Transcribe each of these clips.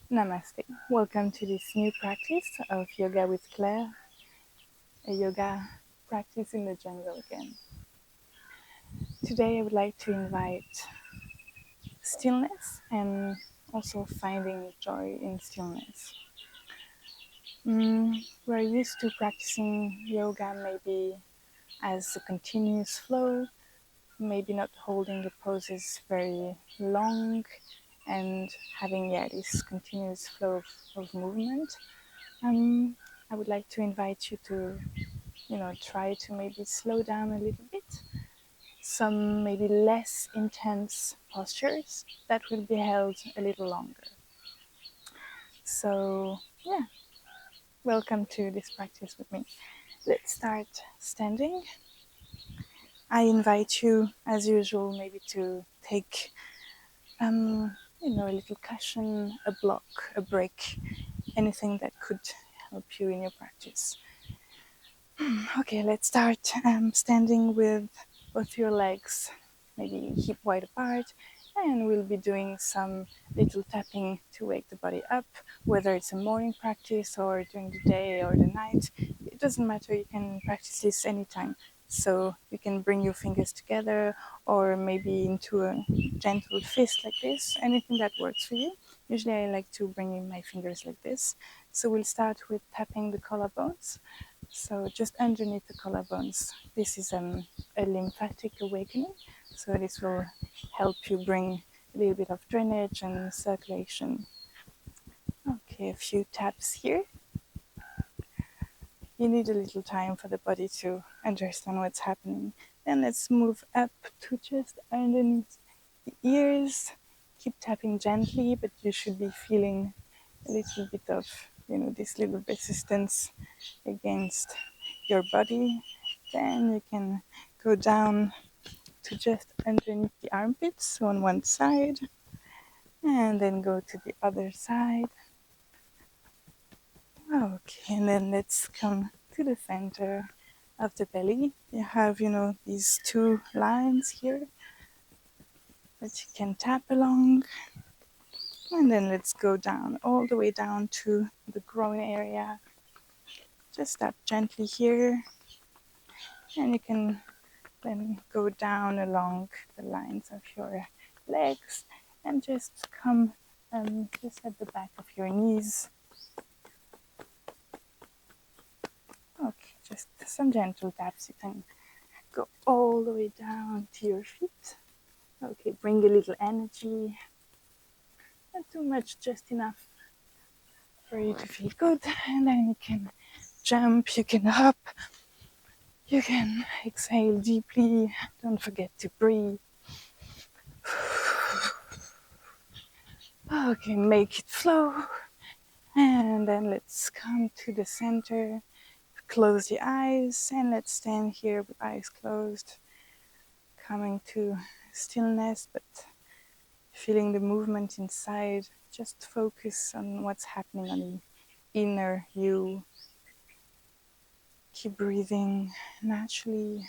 Namaste. Welcome to this new practice of Yoga with Claire, a yoga practice in the jungle again. Today I would like to invite stillness and also finding joy in stillness. We're used to practicing yoga maybe as a continuous flow, maybe not holding the poses very long and having this continuous flow of movement. I would like to invite you to try to maybe slow down a little bit. Some maybe less intense postures that will be held a little longer. So, welcome to this practice with me. Let's start standing. I invite you, as usual, maybe to take, a little cushion, a block, a break, anything that could help you in your practice. Okay, let's start standing with both your legs maybe hip wide apart, and we'll be doing some little tapping to wake the body up, whether it's a morning practice or during the day or the night. It doesn't matter, you can practice this anytime. So you can bring your fingers together or maybe into a gentle fist like this, anything that works for you. Usually I like to bring in my fingers like this. So we'll start with tapping the collarbones. So just underneath the collarbones, this is a lymphatic awakening. So this will help you bring a little bit of drainage and circulation. Okay, a few taps here. You need a little time for the body to understand what's happening. Then let's move up to just underneath the ears. Keep tapping gently, but you should be feeling a little bit of, this little resistance against your body. Then you can go down to just underneath the armpits on one side, and then go to the other side. Okay, and then let's come to the center of the belly. You have, these two lines here that you can tap along. And then let's go down, all the way down to the groin area. Just tap gently here. And you can then go down along the lines of your legs and just come just at the back of your knees. Okay, just some gentle taps. You can go all the way down to your feet. Okay, bring a little energy. Not too much, just enough for you to feel good. And then you can jump, you can hop, you can exhale deeply. Don't forget to breathe. Okay, make it flow. And then let's come to the center. Close the eyes and let's stand here with eyes closed. Coming to stillness, but feeling the movement inside. Just focus on what's happening on the inner you. Keep breathing naturally.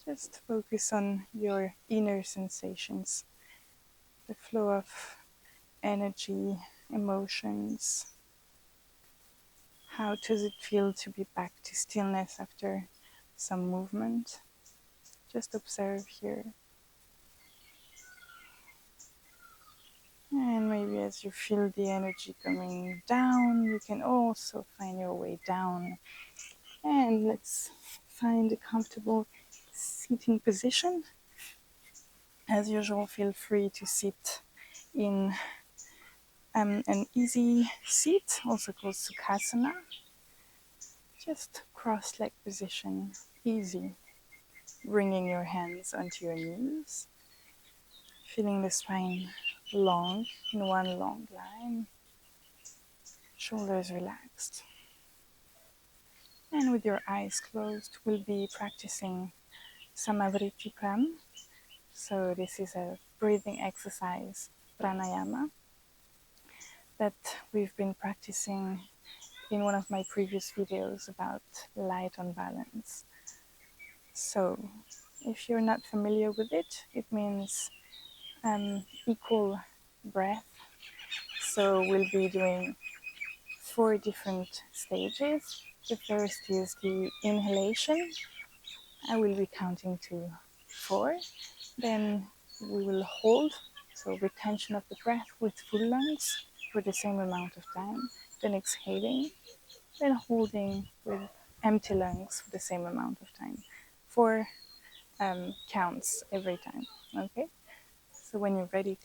Just focus on your inner sensations, the flow of energy, emotions. How does it feel to be back to stillness after some movement? Just observe here. And maybe as you feel the energy coming down, you can also find your way down. And let's find a comfortable seating position. As usual, feel free to sit in an easy seat, also called Sukhasana. Just cross-leg position, easy. Bringing your hands onto your knees. Feeling the spine long, in one long line. Shoulders relaxed. And with your eyes closed, we'll be practicing Samavritikam. So this is a breathing exercise, Pranayama, that we've been practicing in one of my previous videos about light on balance. So if you're not familiar with it, it means equal breath So we'll be doing 4 different stages. The first is the inhalation. I will be counting to 4. Then we will hold, so retention of the breath with full lungs for the same amount of time. Then exhaling, then holding with empty lungs for the same amount of time. 4 counts every time. Okay? So when you're ready,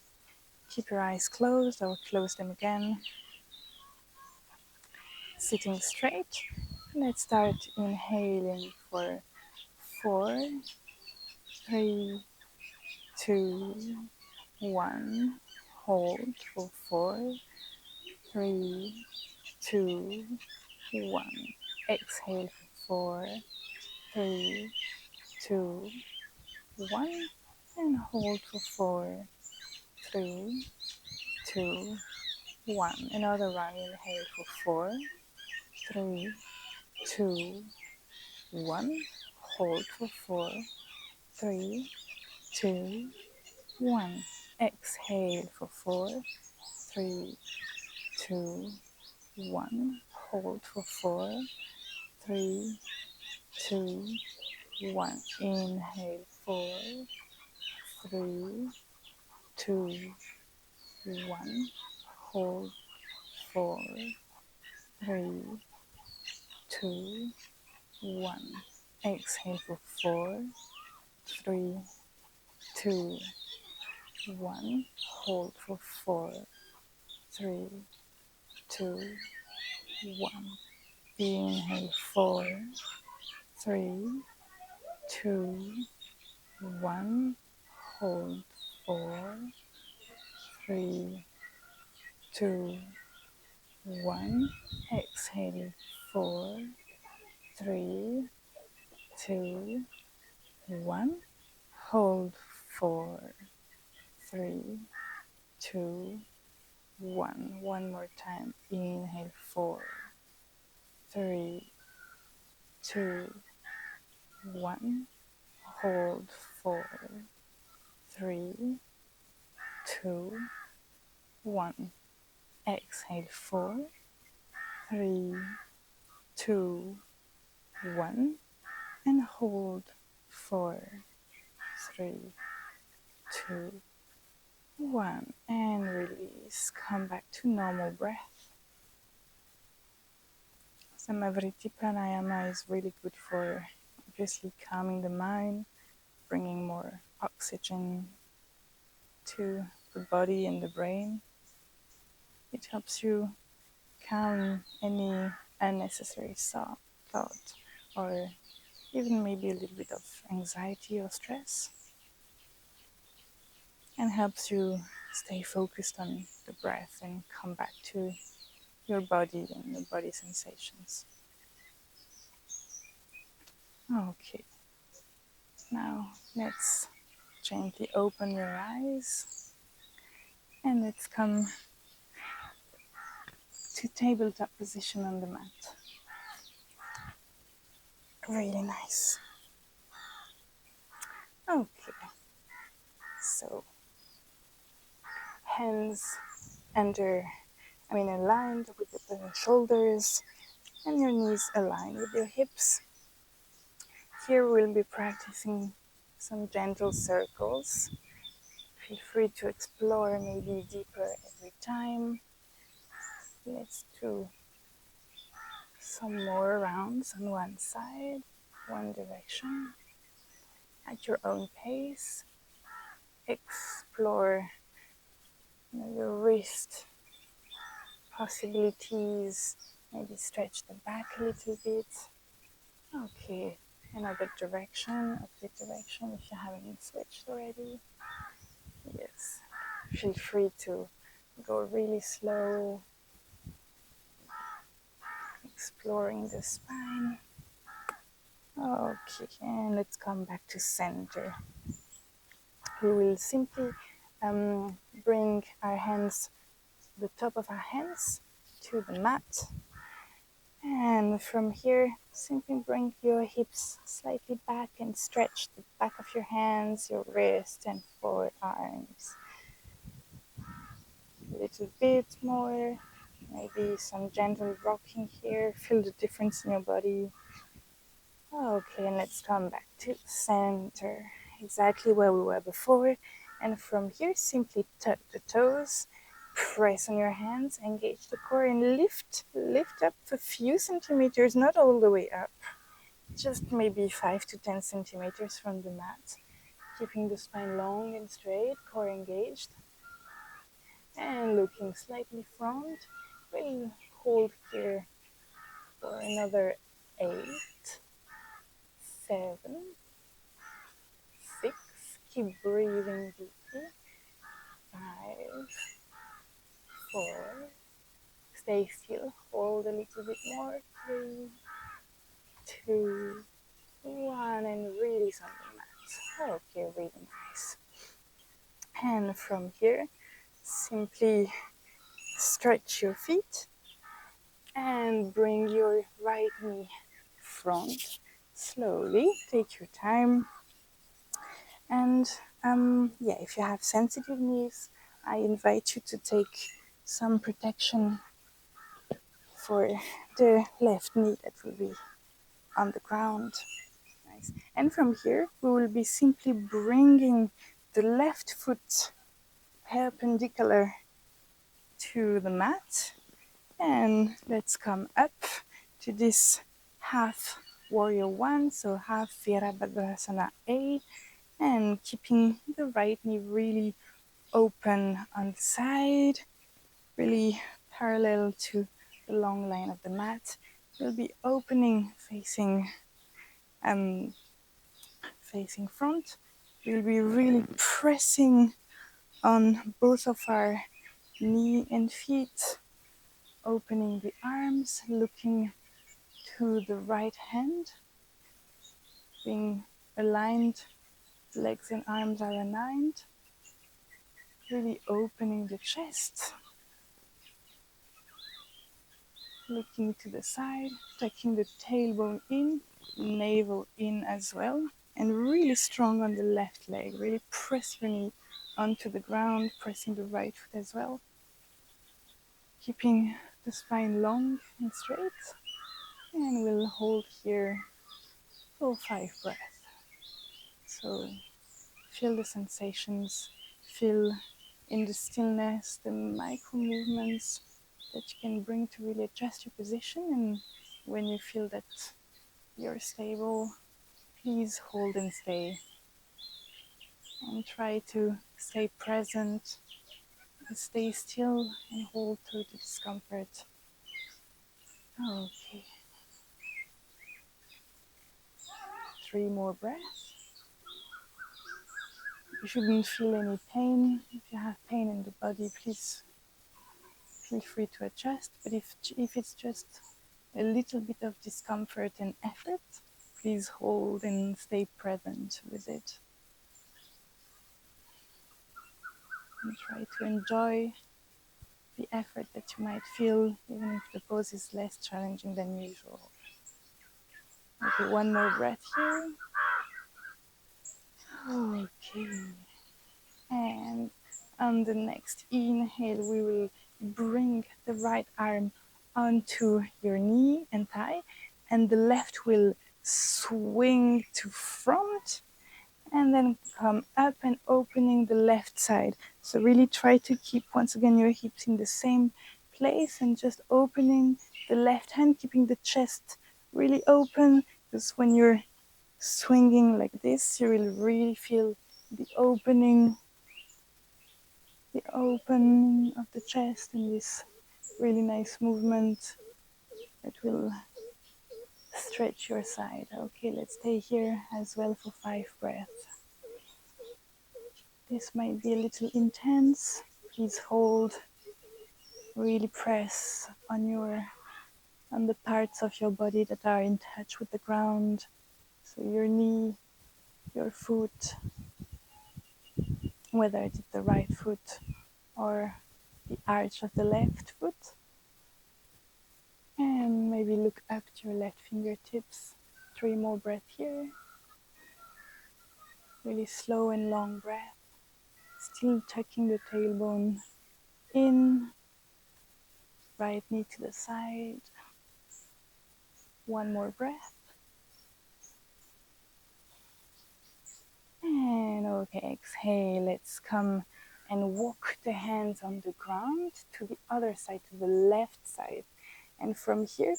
keep your eyes closed or close them again. Sitting straight. Let's start inhaling for 4, 3, 2, 1. Hold for 4, 3, 2, 1. Exhale for 4, 3, 2, 1. And hold for 4, 3, 2, 1. Another round. Inhale for 4, 3, 2, 1. Hold for 4, 3, 2, 1. Exhale for 4, 3, 2, 1. Hold for 4, 3, 2, 1. Inhale 4, 3, 2, 1. Hold 4, 3, 2, 1. Exhale for 4, 3, 2, 1. Hold for 4, 3, 2, 1. Inhale 4, 3, 2, 1. Hold 4, 3, 2, 1. Exhale 4, 3, 2, 1. Hold 4, 3, 2, 1. One more time. Inhale 4, 3, 2, 1. Hold 4, 3, 2, 1. Exhale 4, 3, 2, 1. And hold 4, 3, 2, 1. And release. Come back to normal breath. Samavriti Pranayama is really good for obviously calming the mind, bringing more oxygen to the body and the brain. It helps you calm any unnecessary thought or even maybe a little bit of anxiety or stress, and helps you stay focused on the breath and come back to your body and your body sensations. Okay, now let's gently open your eyes and let's come to tabletop position on the mat. Really nice. Okay, so hands aligned with the shoulders and your knees aligned with your hips. Here we'll be practicing some gentle circles. Feel free to explore maybe deeper every time. Let's do some more rounds on one side, one direction, at your own pace. Explore your wrist possibilities, maybe stretch the back a little bit. Okay, another direction, opposite direction if you haven't switched already. Yes, feel free to go really slow, exploring the spine. Okay, and let's come back to center. We will simply bring our hands, the top of our hands, to the mat. And from here, simply bring your hips slightly back and stretch the back of your hands, your wrists and forearms. A little bit more. Maybe some gentle rocking here. Feel the difference in your body. Okay, and let's come back to the center, exactly where we were before. And from here, simply tuck the toes, press on your hands, engage the core, and lift up a few centimeters, not all the way up, just maybe 5 to 10 centimeters from the mat, keeping the spine long and straight, core engaged, and looking slightly front. We'll hold here for another 8, 7, 6, keep breathing deeply, 5, 4, stay still, hold a little bit more, 3, 2, 1, and release on the mat. Okay, really nice. And from here, simply stretch your feet and bring your right knee front. Slowly, take your time. And yeah, if you have sensitive knees, I invite you to take some protection for the left knee that will be on the ground. Nice. And from here, we will be simply bringing the left foot perpendicular to the mat. And let's come up to this half warrior one, so half Virabhadrasana A, and keeping the right knee really open on the side, really parallel to the long line of the mat. We'll be opening facing front. We'll be really pressing on both of our knee and feet, opening the arms, looking to the right hand, being aligned, legs and arms are aligned, really opening the chest, looking to the side, tucking the tailbone in, navel in as well, and really strong on the left leg. Really press your knee onto the ground, pressing the right foot as well, keeping the spine long and straight. And we'll hold here for 5 breaths. So feel the sensations, feel in the stillness the micro movements that you can bring to really adjust your position. And when you feel that you're stable, please hold and stay. And try to stay present, and stay still, and hold through the discomfort. Okay. 3 more breaths. You shouldn't feel any pain. If you have pain in the body, please feel free to adjust. But if it's just a little bit of discomfort and effort, please hold and stay present with it. And try to enjoy the effort that you might feel, even if the pose is less challenging than usual. Okay, 1 more breath here. Okay. And on the next inhale, we will bring the right arm onto your knee and thigh, and the left will swing to front, and then come up and opening the left side. So really try to keep, once again, your hips in the same place, and just opening the left hand, keeping the chest really open, because when you're swinging like this, you will really feel the opening of the chest, and this really nice movement that will stretch your side. Okay, let's stay here as well for 5 breaths. This might be a little intense. Please hold. Really press on the parts of your body that are in touch with the ground. So your knee, your foot, whether it's the right foot or the arch of the left foot. And maybe look up to your left fingertips. 3 more breaths here. Really slow and long breath. Still tucking the tailbone in, right knee to the side. One more breath. And okay, exhale. Let's come and walk the hands on the ground to the other side, to the left side. And from here,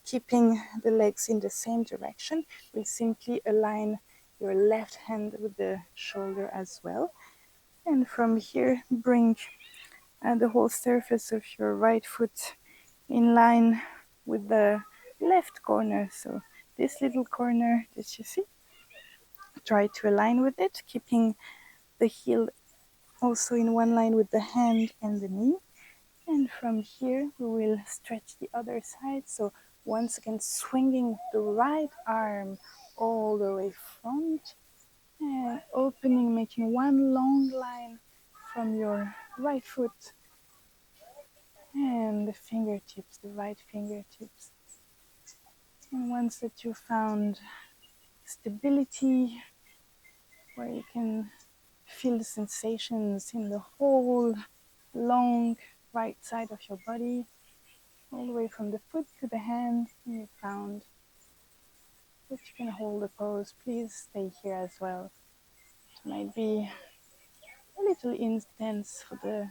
keeping the legs in the same direction, we'll simply align your left hand with the shoulder as well. And from here, bring the whole surface of your right foot in line with the left corner. So this little corner that you see, try to align with it, keeping the heel also in one line with the hand and the knee. And from here, we will stretch the other side. So once again, swinging the right arm all the way front and opening, making one long line from your right foot and the fingertips, the right fingertips. And once that you found stability, where you can feel the sensations in the whole long right side of your body, all the way from the foot to the hand, and you found that you can hold the pose, please stay here as well. It might be a little intense for the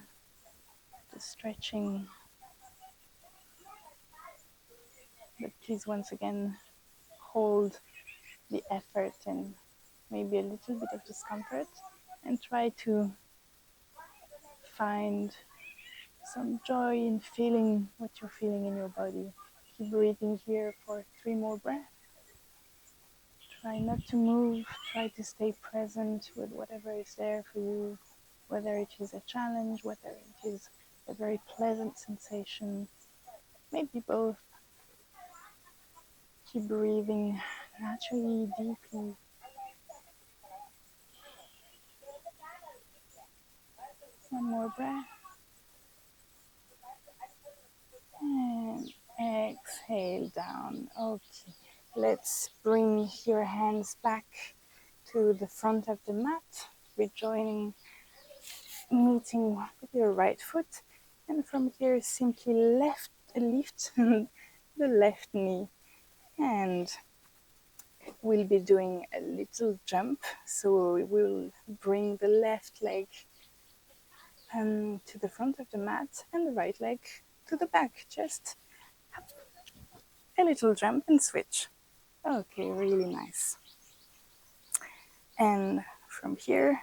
stretching, but please once again hold the effort and maybe a little bit of discomfort, and try to find some joy in feeling what you're feeling in your body. Keep breathing here for 3 more breaths. Try not to move, try to stay present with whatever is there for you, whether it is a challenge, whether it is a very pleasant sensation, maybe both. Keep breathing naturally, deeply. One more breath. And exhale down. Okay, let's bring your hands back to the front of the mat, rejoining, meeting with your right foot. And from here, simply lift the left knee. And we'll be doing a little jump. So we will bring the left leg to the front of the mat and the right leg to the back. Just a little jump and switch. Okay, really nice. And from here,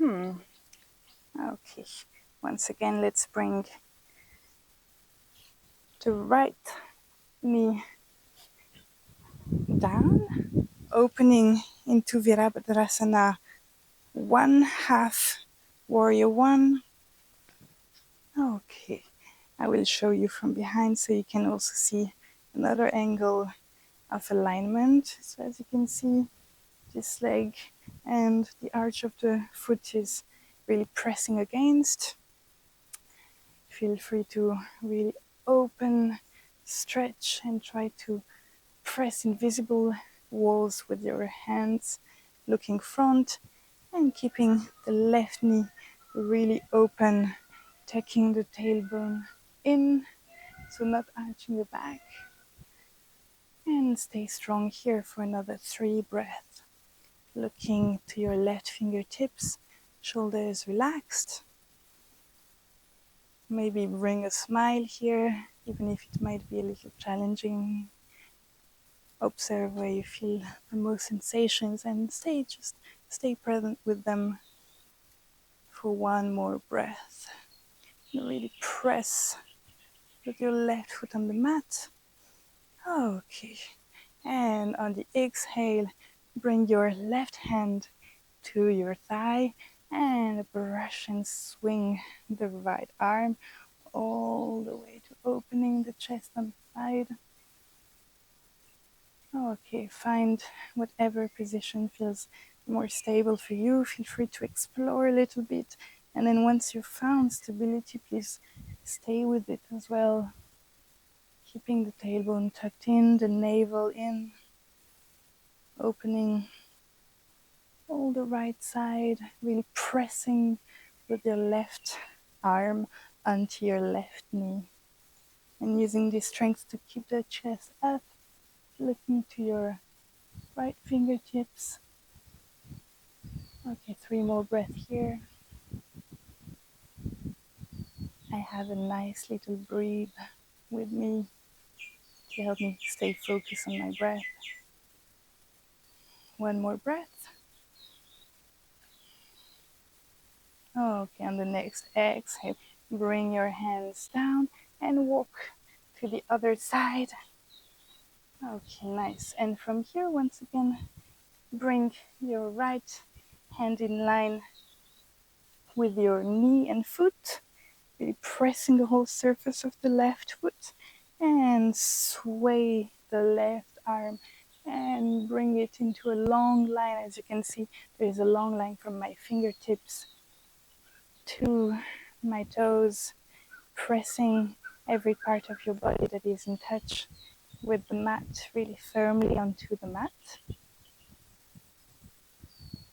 okay, once again, let's bring the right knee down, opening into Virabhadrasana, one half warrior one. Okay, I will show you from behind so you can also see another angle of alignment. So as you can see, this leg and the arch of the foot is really pressing against. Feel free to really open, stretch, and try to press invisible walls with your hands, looking front and keeping the left knee really open, tucking the tailbone in, so not arching the back. And stay strong here for another 3 breaths. Looking to your left fingertips, shoulders relaxed. Maybe bring a smile here, even if it might be a little challenging. Observe where you feel the most sensations and stay present with them for 1 more breath. And really press with your left foot on the mat. Okay. And on the exhale, bring your left hand to your thigh and brush and swing the right arm all the way to opening the chest on the side. Okay, find whatever position feels more stable for you. Feel free to explore a little bit. And then once you've found stability, please stay with it as well. Keeping the tailbone tucked in, the navel in, opening all the right side, really pressing with your left arm onto your left knee. And using this strength to keep the chest up, looking to your right fingertips. Okay, 3 more breaths here. I have a nice little breathe with me to help me stay focused on my breath. 1 more breath. Okay, on the next exhale, bring your hands down and walk to the other side. Okay, nice. And from here, once again, bring your right hand in line with your knee and foot, really pressing the whole surface of the left foot, and sway the left arm and bring it into a long line. As you can see, there is a long line from my fingertips to my toes, pressing every part of your body that is in touch with the mat really firmly onto the mat,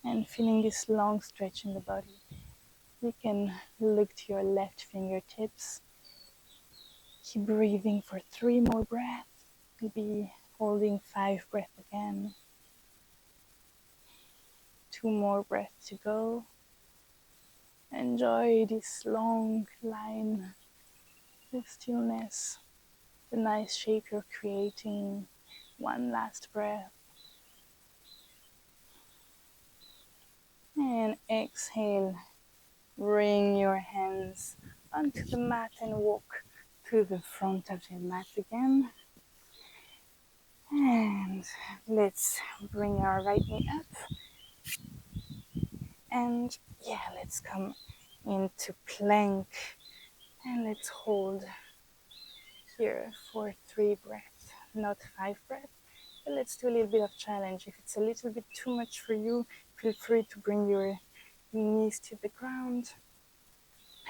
and feeling this long stretch in the body. You can look to your left fingertips. Keep breathing for 3 more breaths. Maybe holding 5 breaths again. 2 more breaths to go. Enjoy this long line, the stillness, the nice shape you're creating. 1 last breath. And exhale. Bring your hands onto the mat and walk to the front of the mat again. And let's bring our right knee up. And let's come into plank. And let's hold here for 3 breaths, not 5 breaths. But let's do a little bit of challenge. If it's a little bit too much for you, feel free to bring your knees to the ground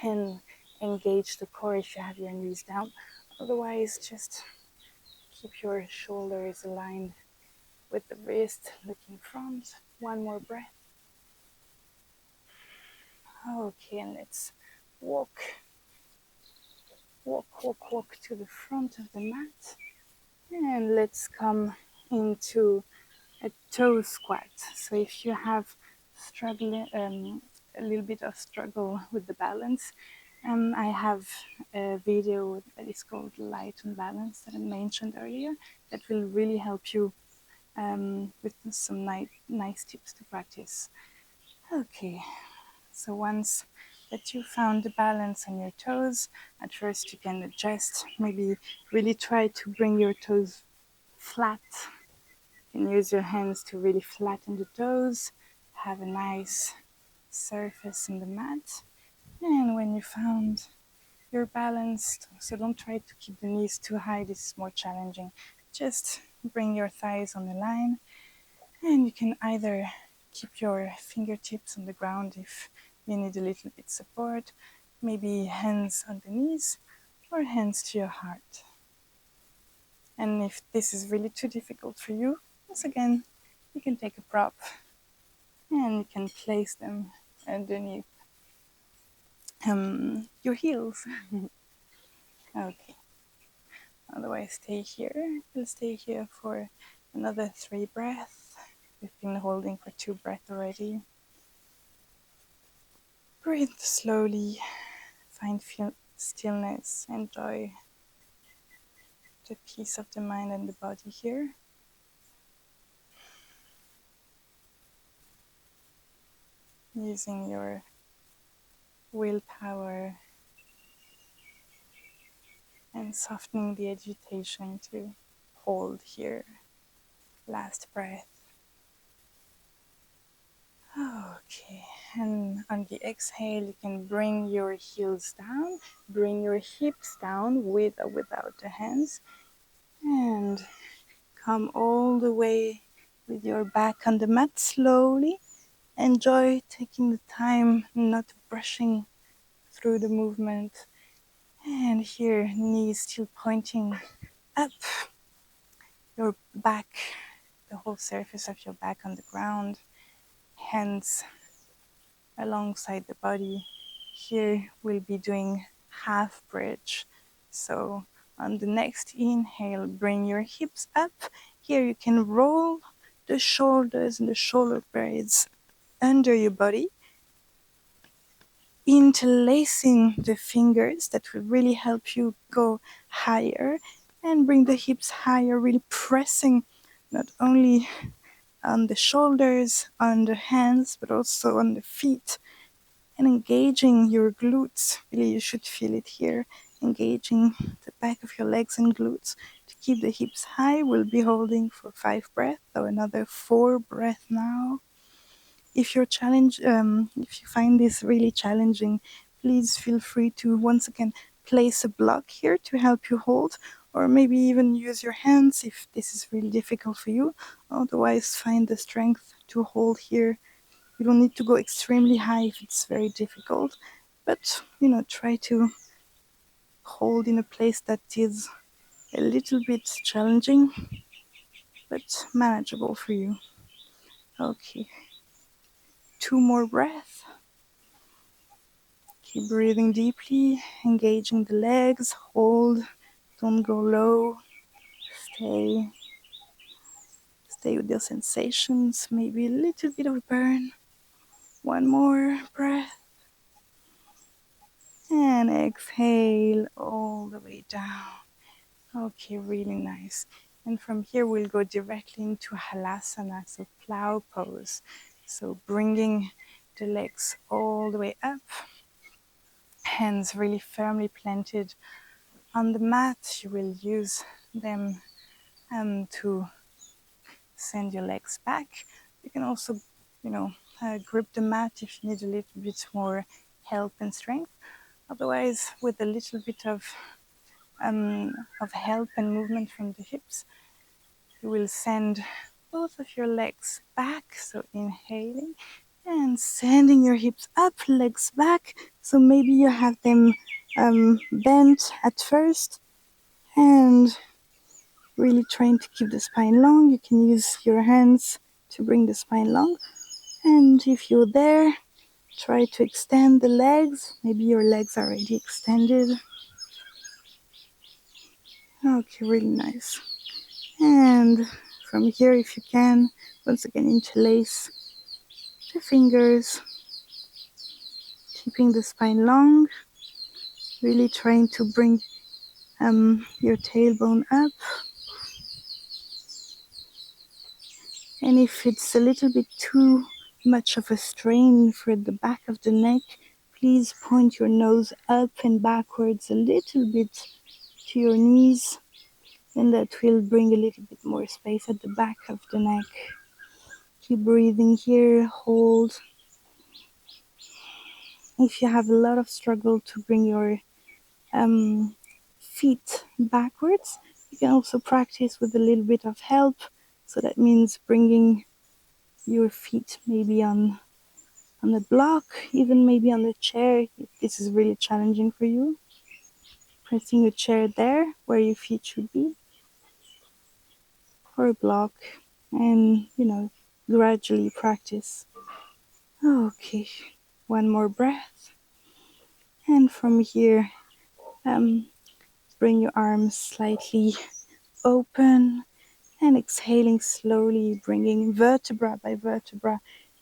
and engage the core if you have your knees down. Otherwise, just keep your shoulders aligned with the wrist, looking front. 1 more breath. Okay, and let's walk to the front of the mat. And let's come into a toe squat. So if you have a little bit of struggle with the balance, I have a video that is called Light and Balance that I mentioned earlier that will really help you with some nice tips to practice. Okay, so once that you found the balance on your toes, at first you can adjust, maybe really try to bring your toes flat. You can use your hands to really flatten the toes, have a nice surface in the mat. And when you found your balance, so don't try to keep the knees too high, this is more challenging. Just bring your thighs on the line, and you can either keep your fingertips on the ground if you need a little bit support, maybe hands on the knees or hands to your heart. And if this is really too difficult for you, once again, you can take a prop and you can place them underneath your heels. Okay. Otherwise, stay here. We'll stay here for another 3 breaths. We've been holding for 2 breaths already. Breathe slowly. Find stillness. Enjoy the peace of the mind and the body here. Using your willpower and softening the agitation to hold here. Last breath. Okay, and on the exhale, you can bring your heels down, bring your hips down with or without the hands, and come all the way with your back on the mat slowly. Enjoy taking the time, not brushing through the movement. And here, knees still pointing up, your back, the whole surface of your back on the ground, hands alongside the body, here we'll be doing half bridge. So on the next inhale, bring your hips up. Here you can roll the shoulders and the shoulder blades under your body, interlacing the fingers. That will really help you go higher and bring the hips higher, really pressing not only on the shoulders, on the hands, but also on the feet, and engaging your glutes. Really, you should feel it here, engaging the back of your legs and glutes. To keep the hips high, we'll be holding for 5 breaths, so another 4 breaths now. If if you find this really challenging, please feel free to once again place a block here to help you hold, or maybe even use your hands if this is really difficult for you. Otherwise, find the strength to hold here. You don't need to go extremely high if it's very difficult, but try to hold in a place that is a little bit challenging but manageable for you. Okay, 2 more breaths. Keep breathing deeply, engaging the legs, hold, don't go low, stay with your sensations, maybe a little bit of burn. 1 more breath, and exhale all the way down. Okay, really nice. And from here we'll go directly into halasana, so plow pose. So bringing the legs all the way up, hands really firmly planted on the mat. You will use them to send your legs back. You can also, grip the mat if you need a little bit more help and strength. Otherwise, with a little bit of help and movement from the hips, you will send both of your legs back. So inhaling and sending your hips up, legs back. So maybe you have them bent at first, and really trying to keep the spine long. You can use your hands to bring the spine long. And if you're there, try to extend the legs. Maybe your legs are already extended. Okay, really nice. And from here, if you can, once again interlace the fingers, keeping the spine long, really trying to bring your tailbone up. And if it's a little bit too much of a strain for the back of the neck, please point your nose up and backwards a little bit to your knees, and that will bring a little bit more space at the back of the neck. Keep breathing here, hold. If you have a lot of struggle to bring your feet backwards, you can also practice with a little bit of help. So that means bringing your feet maybe on the block, even maybe on the chair, if this is really challenging for you. Pressing a chair there where your feet should be, or a block, and gradually practice. Okay, 1 more breath. And from here, bring your arms slightly open and exhaling slowly, bringing vertebra by vertebra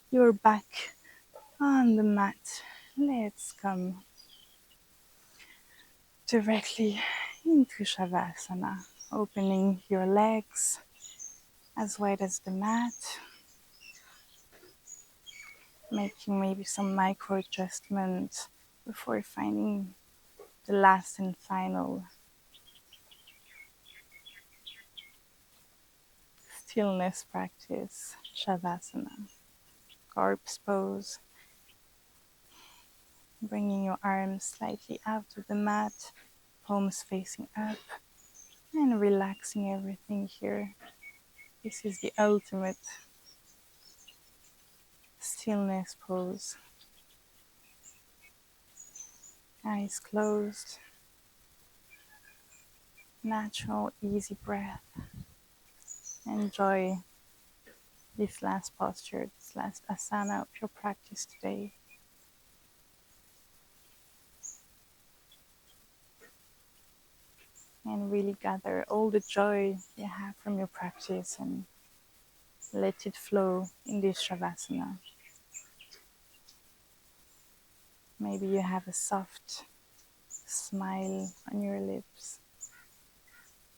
your back on the mat. Let's come directly into Shavasana, opening your legs as wide as the mat, making maybe some micro adjustments before finding the last and final stillness practice, Shavasana, corpse pose. Bringing your arms slightly out of the mat, palms facing up, and relaxing everything here. This is the ultimate stillness pose. Eyes closed. Natural, easy breath. Enjoy this last posture, this last asana of your practice today. and really gather all the joy you have from your practice and let it flow in this Shavasana. Maybe you have a soft smile on your lips,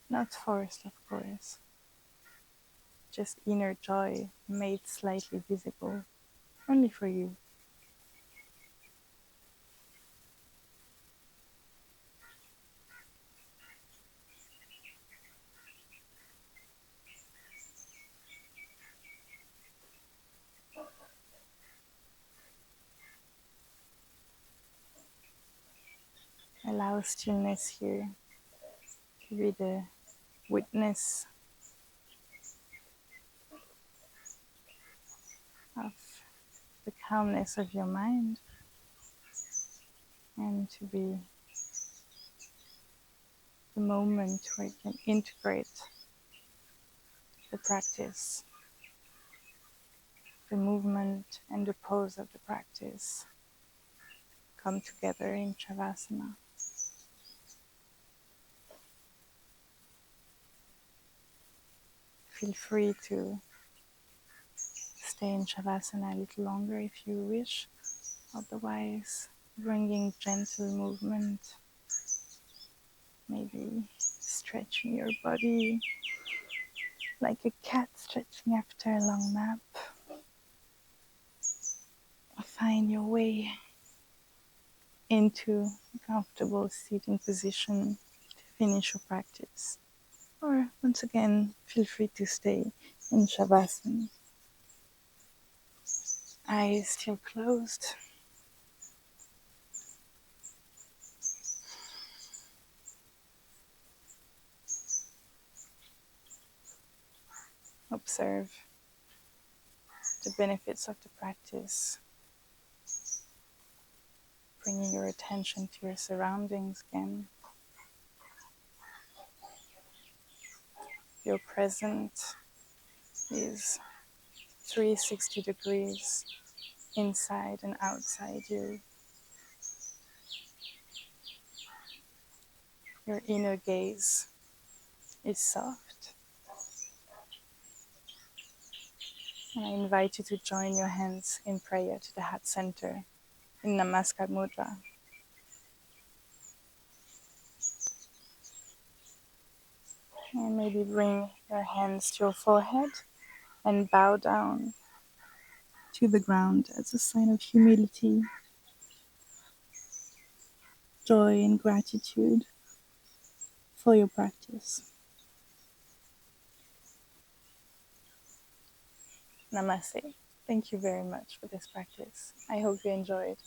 not forced, of course, just inner joy made slightly visible, only for you. Allow stillness here to be the witness of the calmness of your mind, and to be the moment where you can integrate the practice, the movement and the pose of the practice come together in Shavasana. Feel free to stay in Shavasana a little longer if you wish, otherwise bringing gentle movement, maybe stretching your body like a cat stretching after a long nap. Find your way into a comfortable seating position to finish your practice. Or once again, feel free to stay in Shavasana. Eyes still closed. Observe the benefits of the practice, bringing your attention to your surroundings again. Your present is 360 degrees inside and outside you. Your inner gaze is soft. And I invite you to join your hands in prayer to the heart center in Namaste Mudra. And maybe bring your hands to your forehead and bow down to the ground as a sign of humility, joy, and gratitude for your practice. Namaste. Thank you very much for this practice. I hope you enjoyed.